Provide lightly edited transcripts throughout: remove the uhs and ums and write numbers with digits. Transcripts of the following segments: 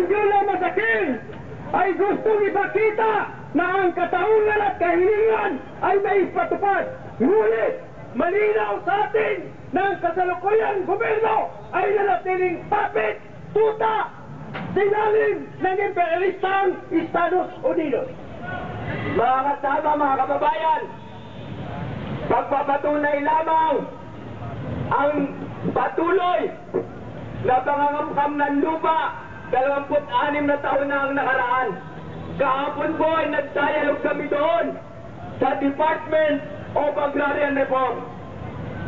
Angela Masakil ay gustong ipakita na ang katarungan at kahilingan ay may patupad. Ngunit, malinaw sa atin na ang kasalukuyang gobyerno ay nanatiling papit, tuta, sinalim ng imperialistang Estados Unidos. Mga kasama, mga kababayan, pagpapatunay lamang ang patuloy na pangangamkam ng lupa, 26 na taon na ang nakaraan. Kahapon po ay nag-dialog kami doon sa Department of Agrarian Reform.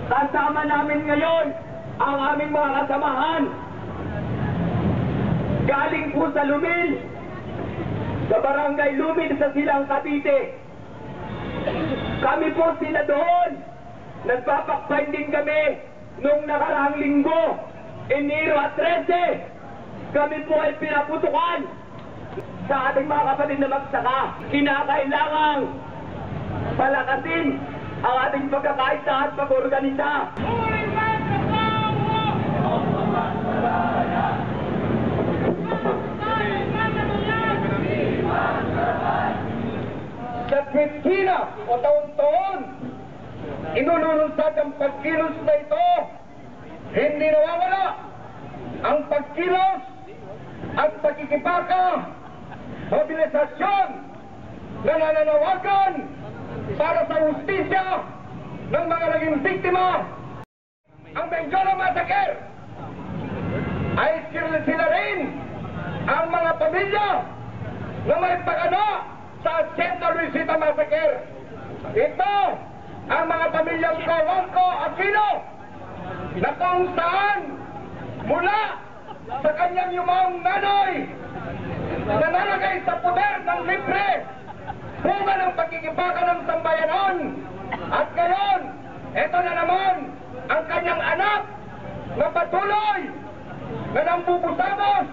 Kasama namin ngayon ang aming mga kasamahan galing po sa Lumil, sa Barangay Lumil sa Silang Cavite. Kami po sila doon. Nagpapakbinding kami nung nakaraang linggo, Enero 13. Kami po ay pinaputukan sa ating mga kapatid na magsaka. Kinakailangang palakasin ang ating pagkakaisa at pag-organisa. Sa Kristina o taon-taon, inulunsad ang pagkilos na ito. Hindi nawawala ang pagkilos at pagkikipaka, mobilisasyon na nananawagan para sa hustisya ng mga naging biktima. Ang Benjola Massacre ay sila rin ang mga pamilya na may pagano sa Santa Luisita Massacre. Ito ang mga pamilyang Coronco Aquino na kung saan mula sa kanyang yumang nanoy nanalagay sa poder ng libre bunga ng pagkikipaka ng sambayanon. At ngayon, ito na naman ang kanyang anak na patuloy na nambubusamos,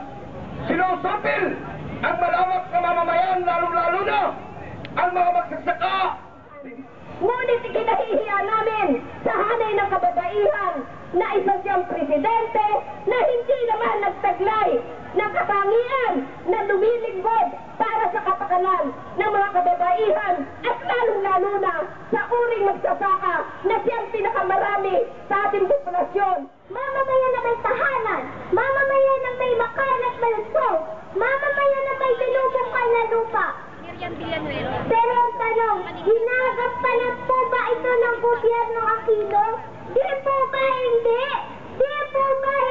sinusupil ang malawak na mamamayan, lalo-lalo na ang mga magsasaka. Ngunit ikinahihiya namin sa hanay ng kababaihan na isa siyang presidente na hindi naman nagtaglay ng katangian na lumilingkod para sa kapakanan ng mga kababaihan at lalong-lalo na sa uring magsasaka na siyang pinakamarami sa ating populasyon. Mamamayan na may tahanan, mamamayan na may makain at malusog, mamamayan na may binubukal na lupa. Pero ang tanong, ginagampanan po ba ito ng gobyerno Aquino? Di po ba hindi? Di po ba